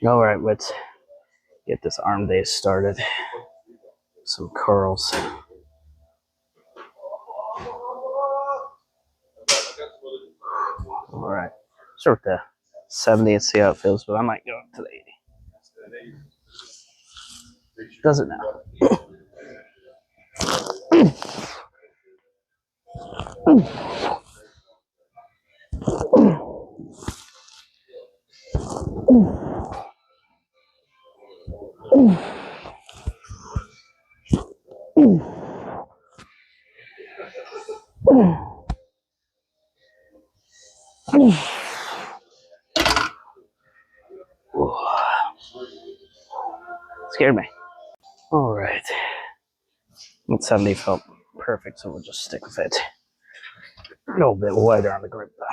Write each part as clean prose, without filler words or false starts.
All right, let's get this arm day started. Some curls. All right, start with the 70 and see how it feels, but I might go up to the 80. Does it now? Scared me. All right. 70 felt perfect, so we'll just stick with it. A little bit wider on the grip, though.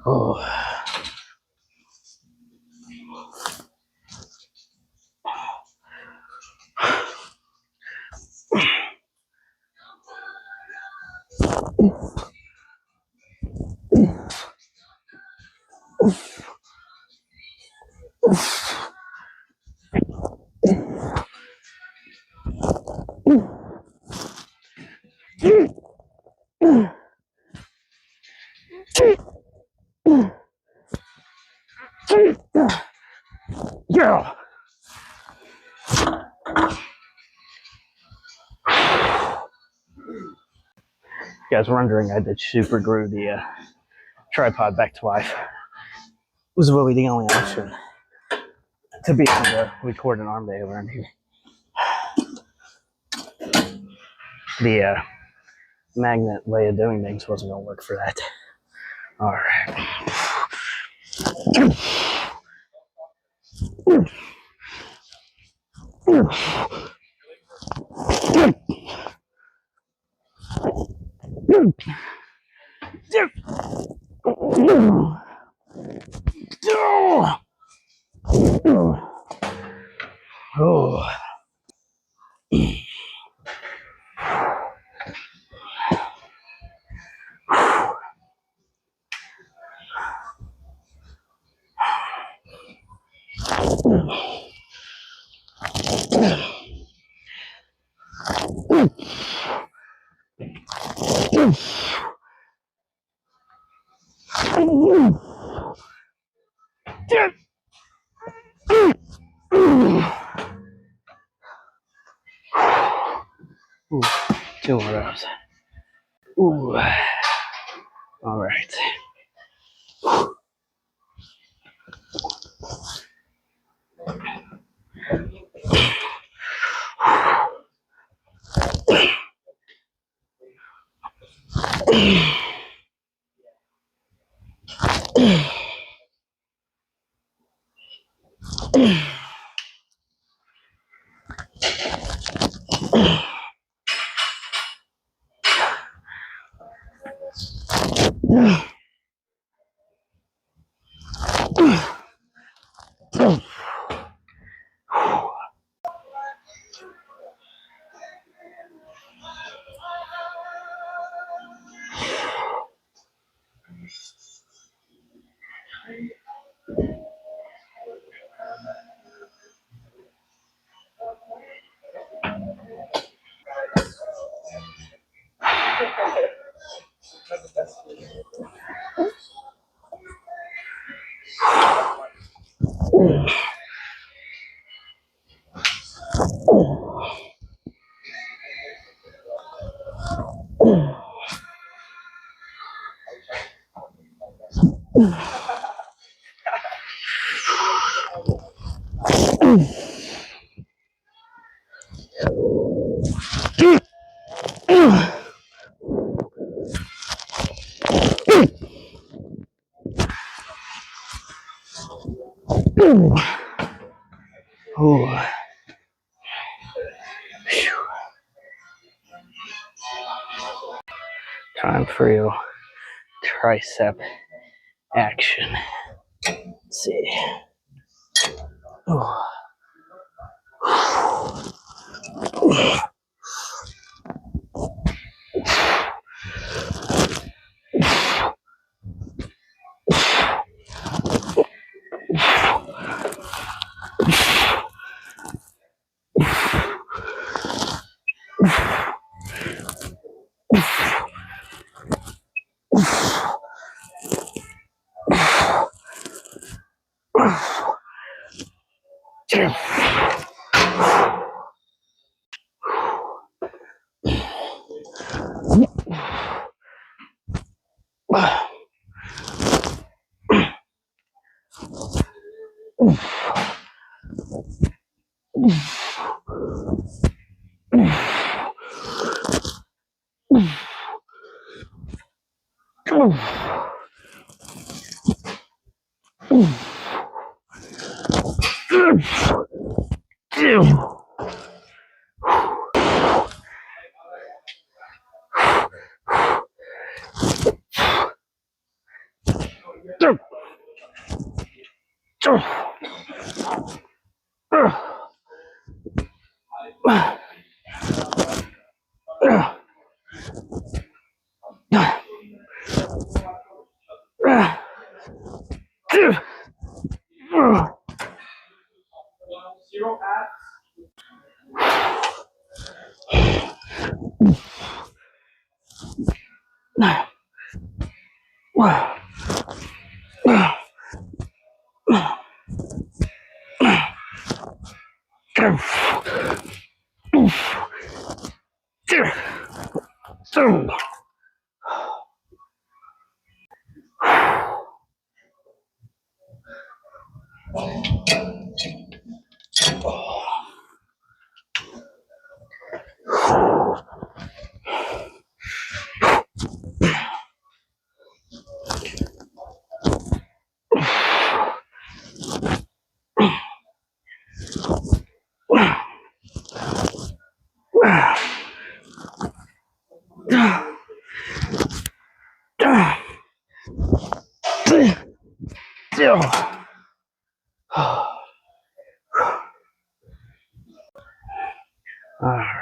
Oh. Yeah. You guys were wondering, I did super glue the tripod back to life. It was really the only option to be able to record an arm day over in here. The magnet way of doing things wasn't going to work for that. All right. Oh. Ooh, 2 more rows. Ooh. All right. Oh, time for your tricep action. Let's see. Oh. All right.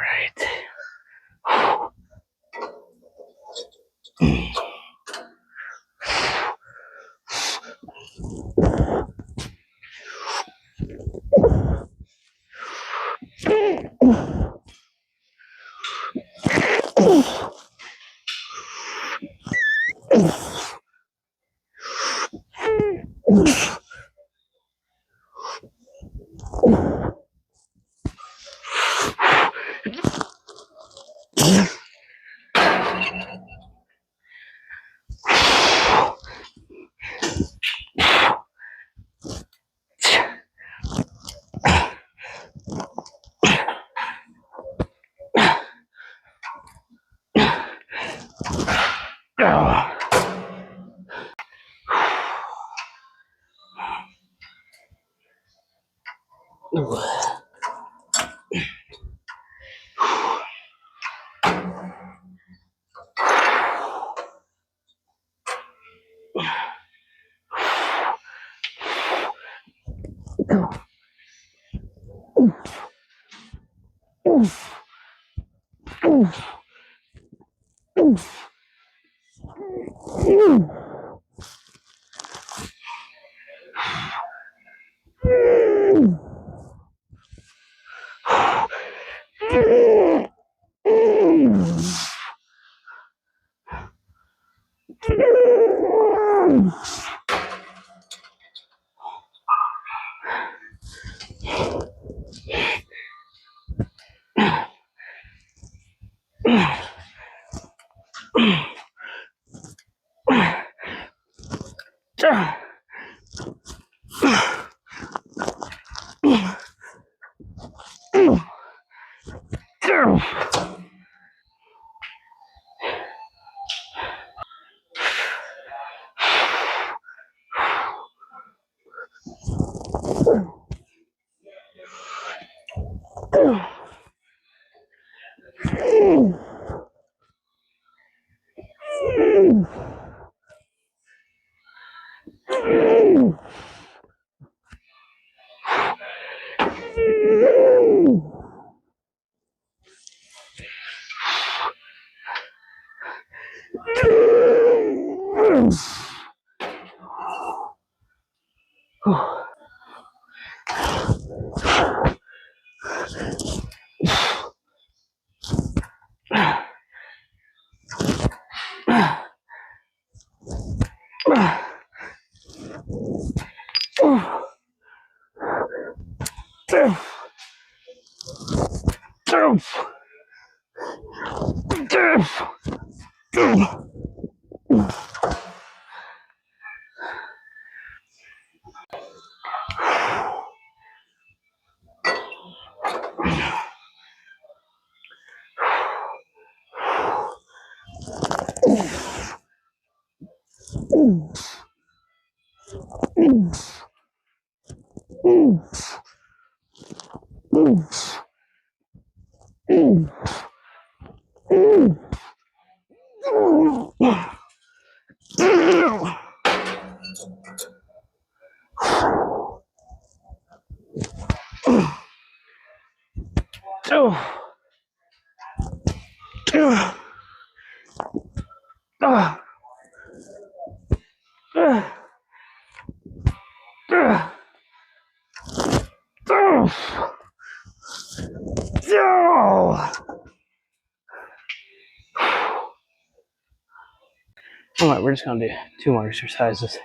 All right, we're just gonna do 2 more exercises,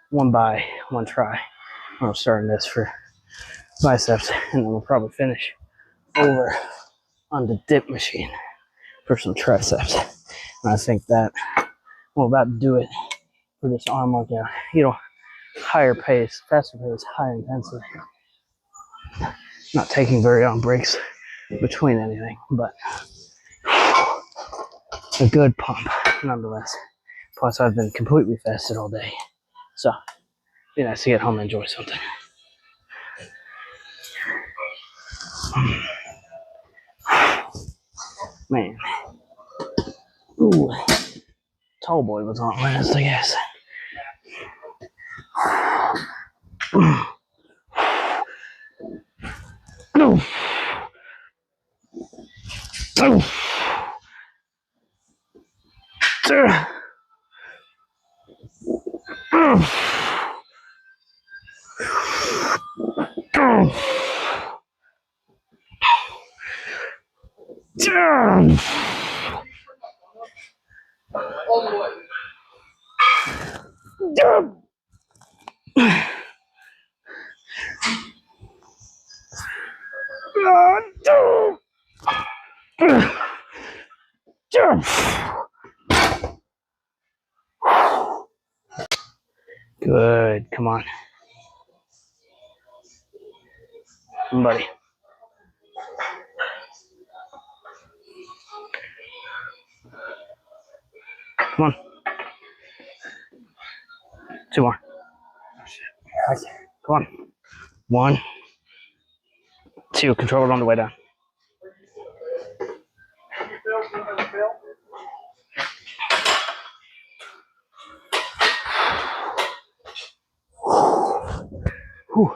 one by, one try. I'm starting this for biceps, and then we'll probably finish over on the dip machine for some triceps. And I think that we're about to do it for this arm workout. Higher pace, faster pace, higher intensity. Not taking very long breaks between anything, but a good pump nonetheless. Plus, I've been completely fasted all day, so it'd be nice to get home and enjoy something. Man, ooh, tall boy was on last, I guess. Good, come on. Buddy. Come on. 2 more. Come on. 1, 2. Control it on the way down. Whew.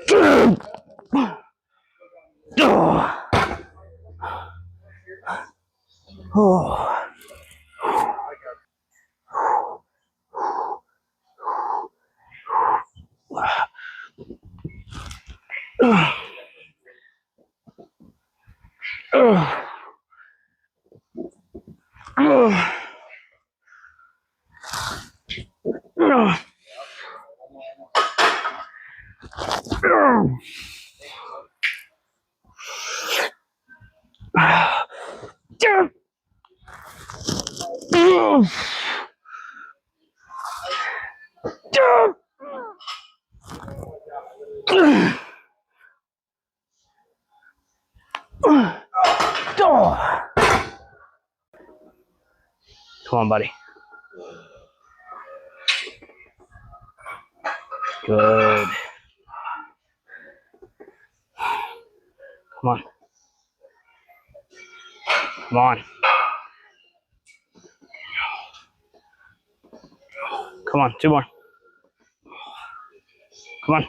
Oh. Come on, buddy. Good. Come on. Come on. Come on. 2 more. Come on.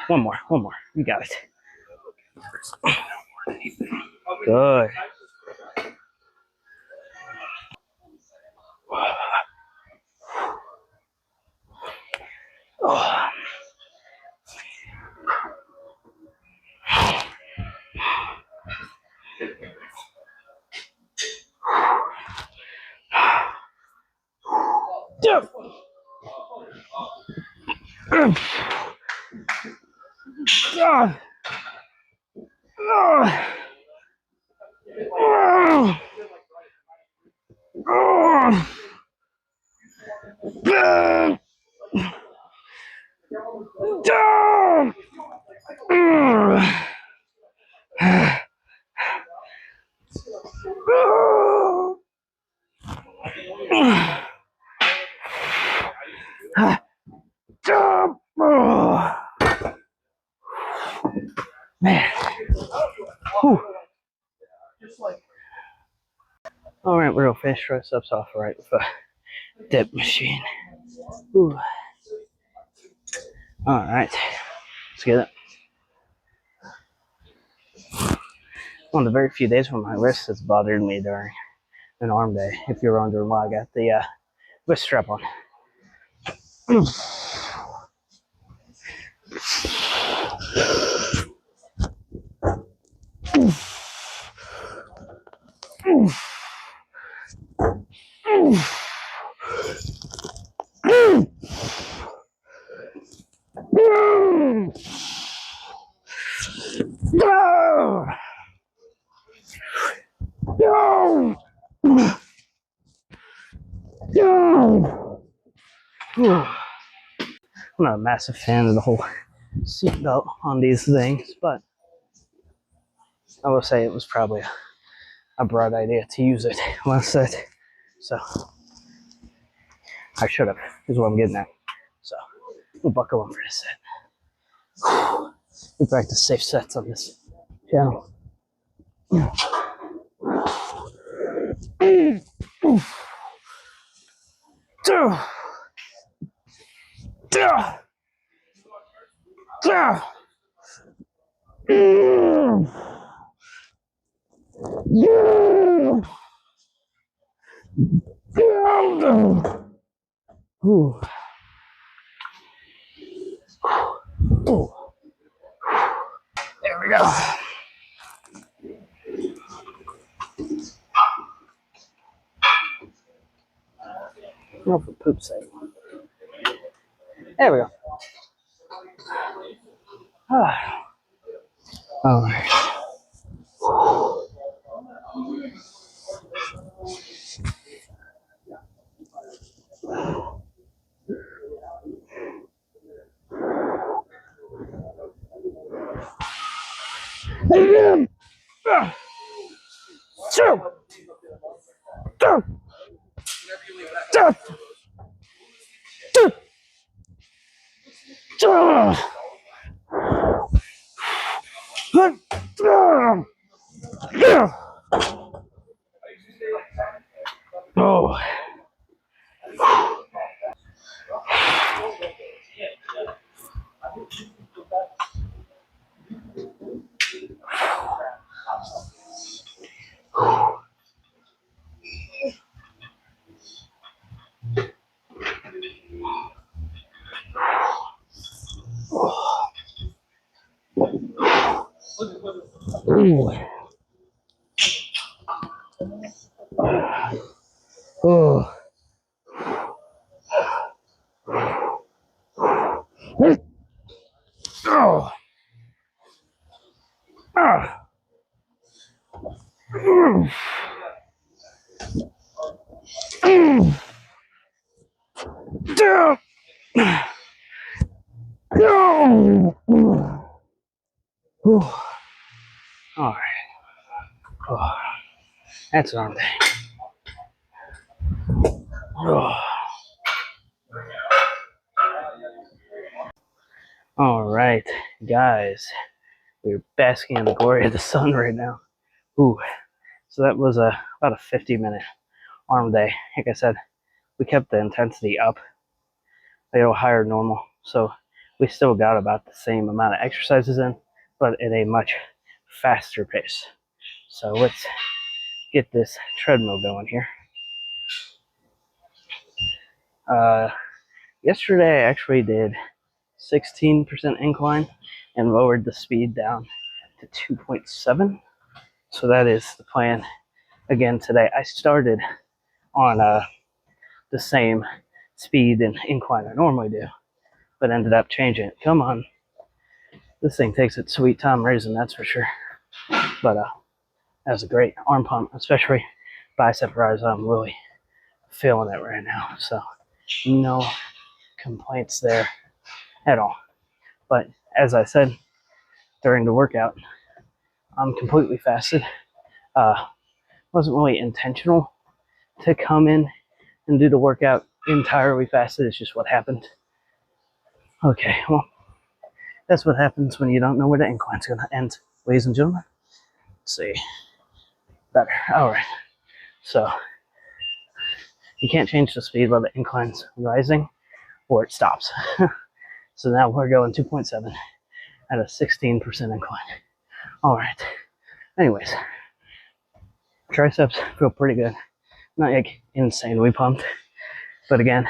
One more. You got it. Good. Oh. Man. Whew. All right, we're gonna finish tricep off right with a dip machine. Ooh. All right, let's get it. One of the very few days when my wrist has bothered me during an arm day. If you're wondering why I got the wrist strap on. I'm not a massive fan of the whole seatbelt on these things, but I will say it was probably a bright idea to use it when I said so. I should have, is what I'm getting at. So we'll buckle in for this set. We practice safe sets on this channel. Ooh. Ooh. There we go. Oh, for poop's sake. There we go. All right. Oh. Ooh. Oh. Oh. Ah. Mm. Mm. Down. No. Ooh. All right. Oh. That's an arm day. Oh. All right, guys. We're basking in the glory of the sun right now. Ooh. So that was about a 50-minute arm day. Like I said, we kept the intensity up a little higher than normal. So we still got about the same amount of exercises in, but at a much faster pace. So let's get this treadmill going here. Yesterday I actually did 16% incline and lowered the speed down to 2.7. So that is the plan again today. I started on the same speed and incline I normally do, but ended up changing it. Come on. This thing takes its sweet time raising, that's for sure. But that was a great arm pump, especially bicep rise. I'm really feeling it right now. So no complaints there at all. But as I said during the workout, I'm completely fasted. Wasn't really intentional to come in and do the workout entirely fasted. It's just what happened. Okay, well, that's what happens when you don't know where the incline's going to end, ladies and gentlemen. Let's see. Better. All right. So you can't change the speed while the incline's rising or it stops. So now we're going 2.7 at a 16% incline. All right. Anyways, triceps feel pretty good. Not like insanely pumped, but again,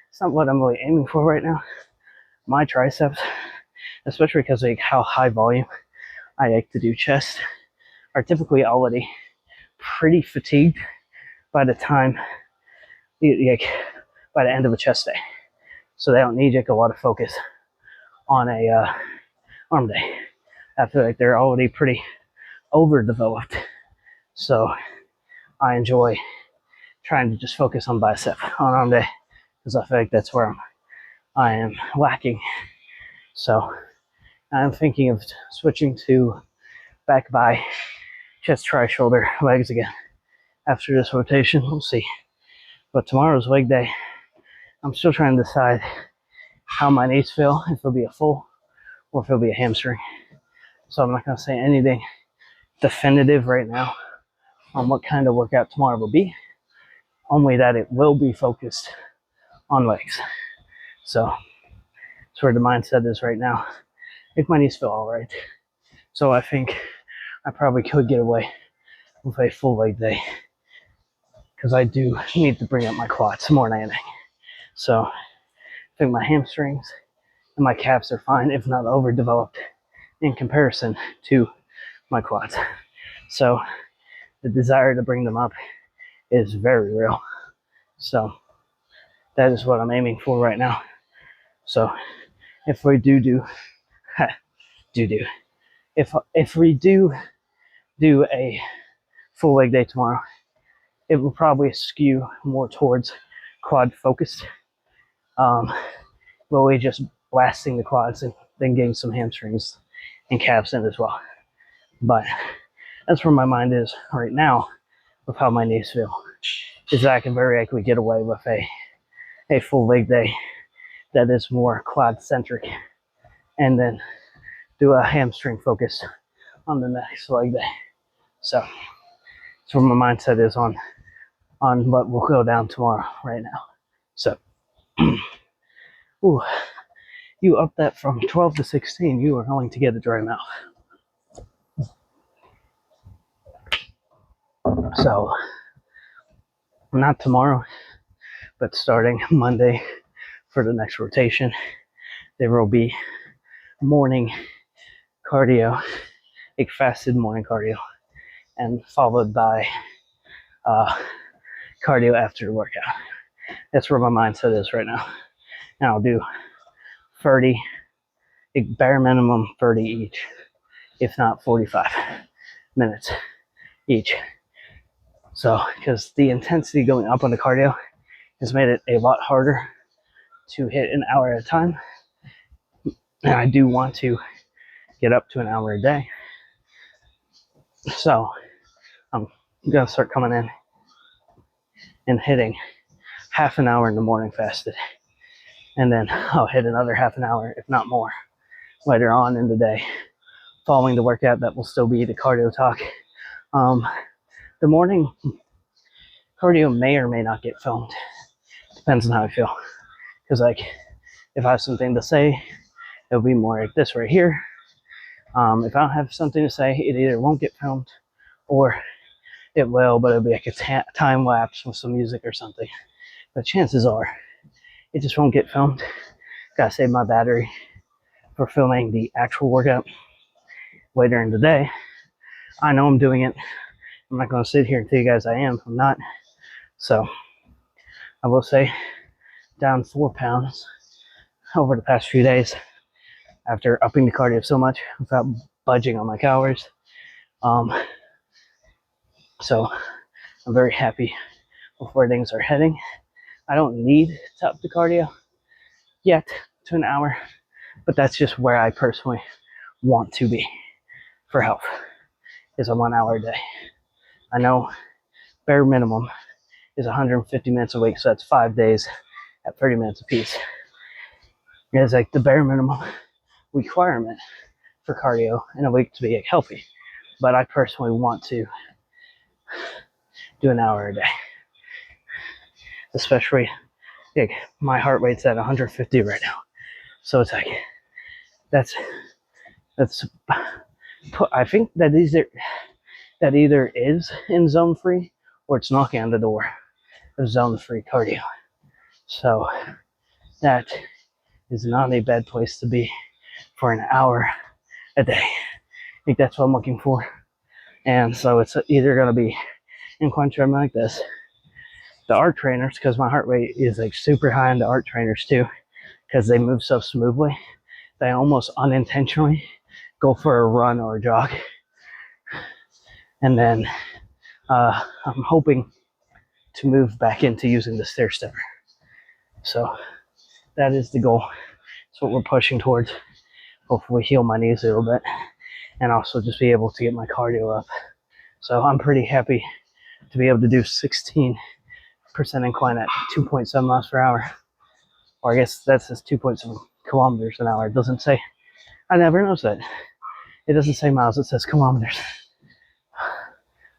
it's not what I'm really aiming for right now. My triceps, especially because like how high volume I like to do chest, are typically already pretty fatigued by the time, like by the end of a chest day. So they don't need like a lot of focus on a arm day. I feel like they're already pretty overdeveloped. So I enjoy trying to just focus on bicep on arm day because I feel like that's where I am lacking. So I'm thinking of switching to back by, chest, tri, shoulder, legs again after this rotation. We'll see. But tomorrow's leg day. I'm still trying to decide how my knees feel, if it'll be a full or if it'll be a hamstring. So I'm not going to say anything definitive right now on what kind of workout tomorrow will be, only that it will be focused on legs. So that's where the mindset is right now. I think my knees feel all right. So I think I probably could get away with a full leg day because I do need to bring up my quads more than anything. So I think my hamstrings and my calves are fine, if not overdeveloped, in comparison to my quads. So the desire to bring them up is very real. So that is what I'm aiming for right now. So if we if we do a full leg day tomorrow, it will probably skew more towards quad focused. Really just blasting the quads and then getting some hamstrings and calves in as well. But that's where my mind is right now with how my knees feel. Is that I can very likely get away with a full leg day that is more quad centric and then do a hamstring focus on the next leg day. So that's where my mindset is on what will go down tomorrow right now. So ooh, you up that from 12 to 16, you are going to get a dry mouth. So, not tomorrow, but starting Monday for the next rotation, there will be morning cardio, a fasted morning cardio, and followed by cardio after the workout. That's where my mindset is right now. And I'll do 30, a bare minimum 30 each, if not 45 minutes each. So, because the intensity going up on the cardio has made it a lot harder to hit an hour at a time. And I do want to get up to an hour a day. So, I'm going to start coming in and hitting half an hour in the morning fasted. And then I'll hit another half an hour, if not more, later on in the day. Following the workout, that will still be the cardio talk. The morning cardio may or may not get filmed. Depends on how I feel. Because, like, if I have something to say, it'll be more like this right here. If I don't have something to say, it either won't get filmed or it will, but it'll be like a time lapse with some music or something. But chances are, it just won't get filmed. Gotta save my battery for filming the actual workout later in the day. I know I'm doing it. I'm not gonna sit here and tell you guys I am. I'm not. So, I will say, down 4 pounds over the past few days after upping the cardio so much without budging on my calories. So I'm very happy with where things are heading. I don't need to up the cardio yet to an hour, but that's just where I personally want to be for health, is a 1 hour a day. I know bare minimum is 150 minutes a week, so that's 5 days at 30 minutes apiece. It's like the bare minimum requirement for cardio in a week to be healthy. But I personally want to do an hour a day. Especially, like, my heart rate's at 150 right now. So it's like, that's I think that either is in zone free or it's knocking on the door of zone free cardio. So that is not a bad place to be for an hour a day. I think that's what I'm looking for. And so it's either going to be incline treadmill like this. The art trainers, because my heart rate is like super high in the art trainers too, because they move so smoothly, they almost unintentionally go for a run or a jog. And then I'm hoping to move back into using the stair stepper. So that is the goal. That's what we're pushing towards. Hopefully heal my knees a little bit and also just be able to get my cardio up. So I'm pretty happy to be able to do 16% incline at 2.7 miles per hour. Or I guess that says 2.7 kilometers an hour. It doesn't say, I never noticed that. It doesn't say miles, it says kilometers.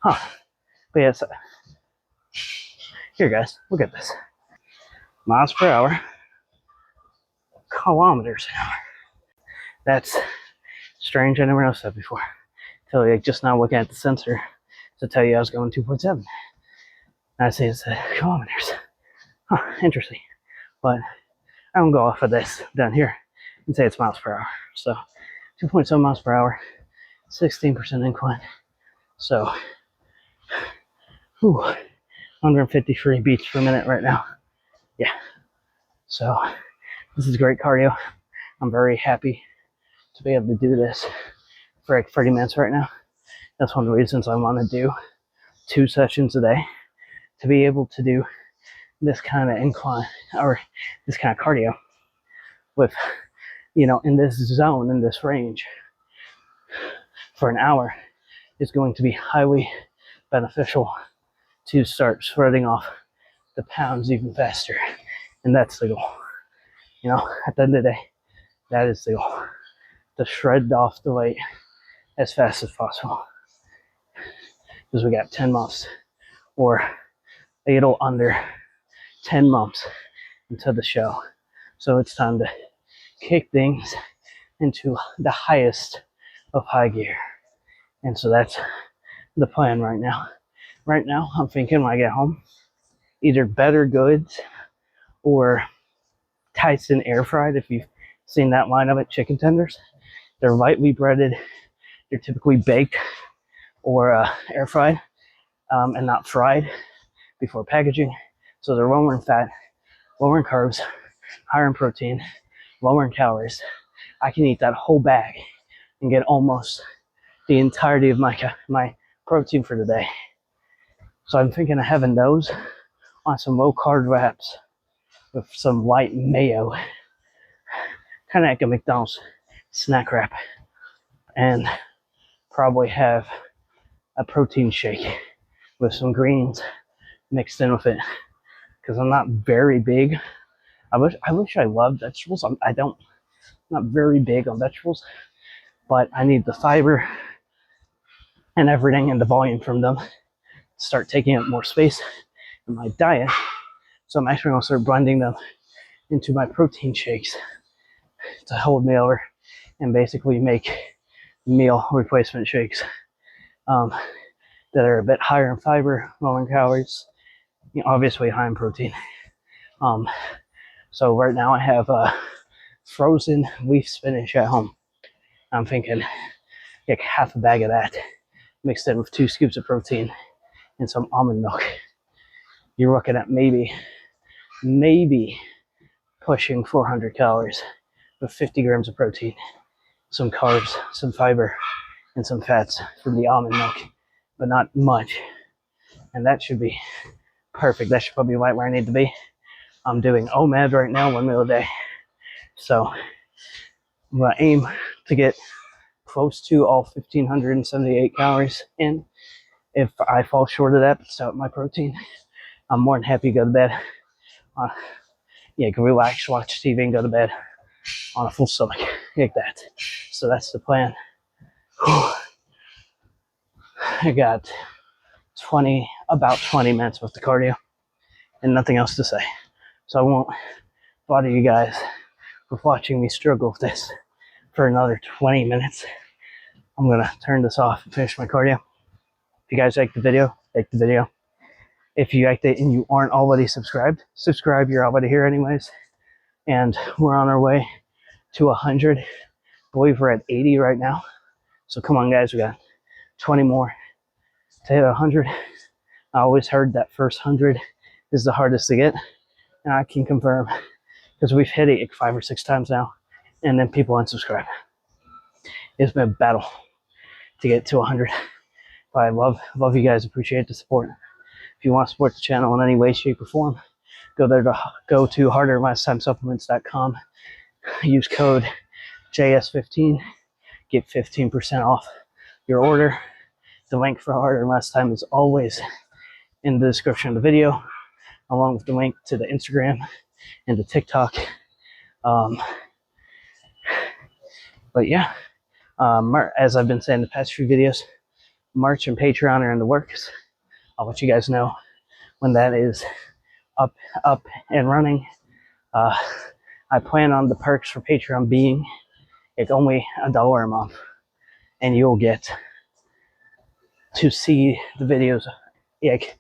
Huh. But yes, here guys, look at this. Miles per hour, kilometers an hour. That's strange, I never noticed that before. Until like just now looking at the sensor to tell you I was going 2.7. I see it's kilometers. Huh, interesting. But I don't go off of this down here and say it's miles per hour. So 2.7 miles per hour, 16% incline. So 153 beats per minute right now. Yeah. So this is great cardio. I'm very happy to be able to do this for like 30 minutes right now. That's one of the reasons I want to do 2 sessions a day, to be able to do this kind of incline or this kind of cardio with, in this zone, in this range for an hour is going to be highly beneficial to start shredding off the pounds even faster. And that's the goal. At the end of the day, that is the goal. To shred off the weight as fast as possible. Because we got 10 months or a little under 10 months until the show. So it's time to kick things into the highest of high gear. And so that's the plan right now. Right now, I'm thinking when I get home, either Better Goods or Tyson air fried. If you've seen that line of it, chicken tenders, they're lightly breaded. They're typically baked or air fried and not fried before packaging. So they're lower in fat, lower in carbs, higher in protein, lower in calories. I can eat that whole bag and get almost the entirety of my protein for the day. So I'm thinking of having those on some low carb wraps with some light mayo, kind of like a McDonald's snack wrap, and probably have a protein shake with some greens mixed in with it, because I'm not very big. I wish I loved vegetables. I'm not very big on vegetables, but I need the fiber and everything and the volume from them to start taking up more space in my diet. So I'm actually going to start blending them into my protein shakes to hold me over and basically make meal replacement shakes that are a bit higher in fiber, lower in calories, obviously high in protein. So right now I have frozen leaf spinach at home. I'm thinking like half a bag of that mixed in with 2 scoops of protein and some almond milk. You're looking at maybe pushing 400 calories with 50 grams of protein, some carbs, some fiber, and some fats from the almond milk, but not much. And that should be perfect. That should probably be right where I need to be. I'm doing OMAD right now, 1 meal a day. So I'm going to aim to get close to all 1,578 calories in. If I fall short of that, but still with my protein, I'm more than happy to go to bed. You can relax, watch TV, and go to bed on a full stomach like that. So that's the plan. I got about 20 minutes with the cardio and nothing else to say. So I won't bother you guys with watching me struggle with this for another 20 minutes. I'm going to turn this off and finish my cardio. If you guys like the video, like the video. If you liked it and you aren't already subscribed, subscribe. You're already here anyways. And we're on our way to 100. I believe we're at 80 right now. So come on, guys. We got 20 more to hit 100. I always heard that first 100 is the hardest to get. And I can confirm, because we've hit it like 5 or 6 times now. And then people unsubscribe. It's been a battle to get to 100. But I love you guys. Appreciate the support. If you want to support the channel in any way, shape, or form, go to harderlasttimesupplements.com. Use code JS15. Get 15% off your order. The link for Harder and Less Time is always in the description of the video, along with the link to the Instagram and the TikTok. But yeah, as I've been saying the past few videos, March and Patreon are in the works. I'll let you guys know when that is up and running. I plan on the perks for Patreon being it's only $1 a month, and you'll get to see the videos like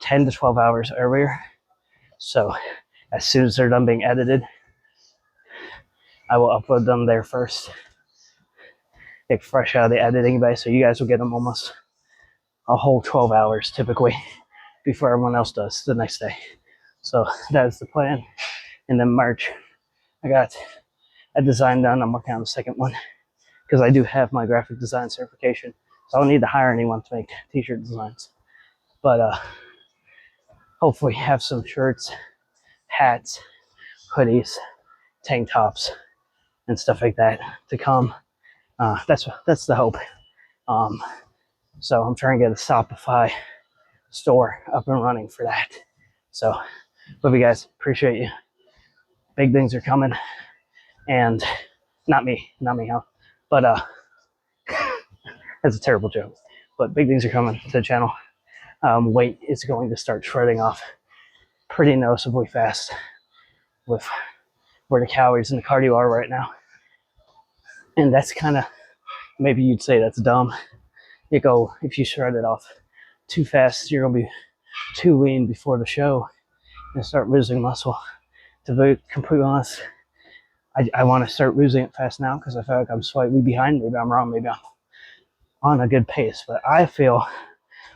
10 to 12 hours earlier. So as soon as they're done being edited, I will upload them there first, like fresh out of the editing bay. So you guys will get them almost a whole 12 hours typically before everyone else does the next day. So that is the plan. And then March, I got a design done. I'm working on the second one because I do have my graphic design certification. So I don't need to hire anyone to make t-shirt designs. But hopefully have some shirts, hats, hoodies, tank tops, and stuff like that to come. That's the hope. So I'm trying to get a Shopify store up and running for that. So love you guys. Appreciate you. Big things are coming. And not me, huh? But that's a terrible joke. But big things are coming to the channel. Weight is going to start shredding off pretty noticeably fast with where the calories and the cardio are right now. And that's kind of, maybe you'd say that's dumb. If you shred it off too fast, you're going to be too lean before the show and start losing muscle. To be completely honest, I want to start losing it fast now because I feel like I'm slightly behind. Maybe I'm wrong. Maybe I'm on a good pace, but I feel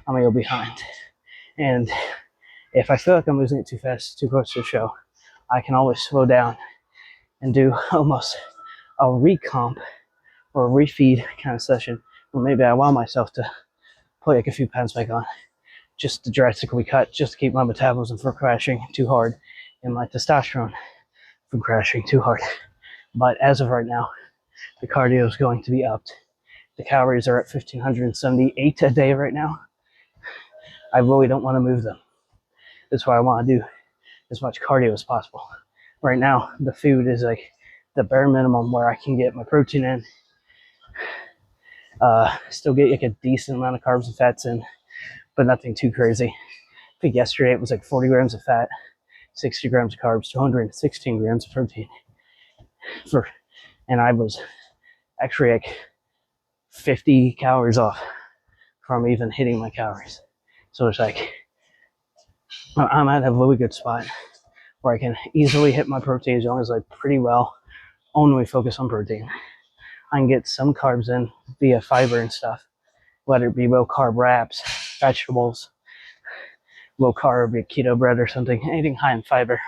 I'm a little behind. And if I feel like I'm losing it too fast, too close to the show, I can always slow down and do almost a recomp or a refeed kind of session, or maybe I allow myself to put like a few pounds back on, just to drastically cut, just to keep my metabolism from crashing too hard and my testosterone from crashing too hard. But as of right now, the cardio is going to be upped. The calories are at 1,578 a day right now. I really don't want to move them. That's why I want to do as much cardio as possible. Right now, the food is like the bare minimum where I can get my protein in, still get like a decent amount of carbs and fats in, but nothing too crazy. I think yesterday it was like 40 grams of fat, 60 grams of carbs, 216 grams of protein. And I was actually like 50 calories off from even hitting my calories. So it's like, I'm at a really good spot where I can easily hit my protein as long as I pretty well only focus on protein. I can get some carbs in via fiber and stuff, whether it be low carb wraps, vegetables, low carb, keto bread or something, anything high in fiber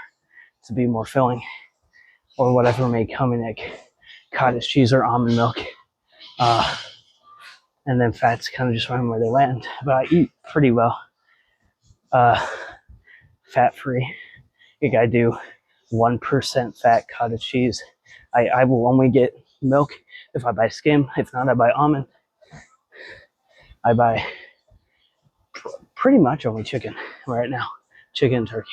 to be more filling, or whatever may come in like cottage cheese or almond milk. And then fats kind of just find where they land. But I eat pretty well, fat-free. Like I do 1% fat cottage cheese. I will only get milk if I buy skim. If not, I buy almond. I buy pretty much only chicken right now. Chicken and turkey.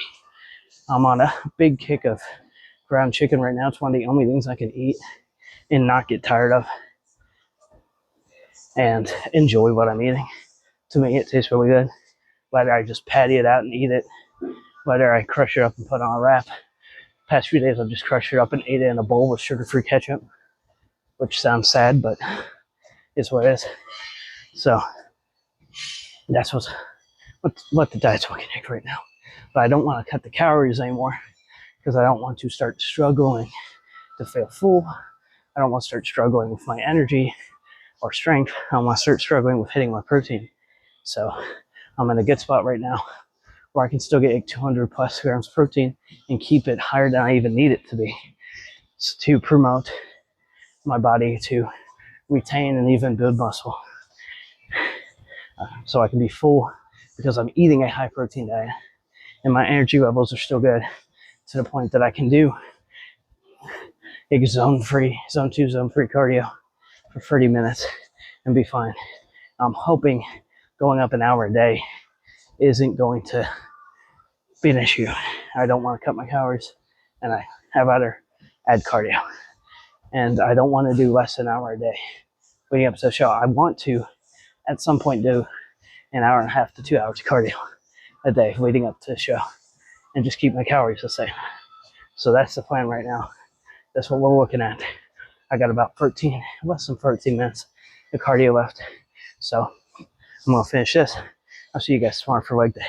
I'm on a big kick of ground chicken right now. It's one of the only things I can eat and not get tired of and enjoy what I'm eating. To me, it tastes really good. Whether I just patty it out and eat it, whether I crush it up and put on a wrap. Past few days, I've just crushed it up and ate it in a bowl with sugar-free ketchup, which sounds sad, but it's what it is. So that's what the diet's looking like right now. But I don't want to cut the calories anymore because I don't want to start struggling to feel full. I don't want to start struggling with my energy or strength. I don't want to start struggling with hitting my protein. So I'm in a good spot right now where I can still get like 200 plus grams of protein and keep it higher than I even need it to be, to promote my body to retain and even build muscle. So I can be full because I'm eating a high protein diet and my energy levels are still good to the point that I can do a zone 2 zone 3 cardio for 30 minutes and be fine. I'm hoping going up an hour a day isn't going to be an issue. I don't want to cut my calories and I have either add cardio. And I don't want to do less than an hour a day leading up to the show. I want to at some point do an hour and a half to 2 hours of cardio a day leading up to the show and just keep my calories the same. So that's the plan right now. That's what we're looking at. I got about less than 13 minutes of cardio left. So I'm going to finish this. I'll see you guys tomorrow for leg day.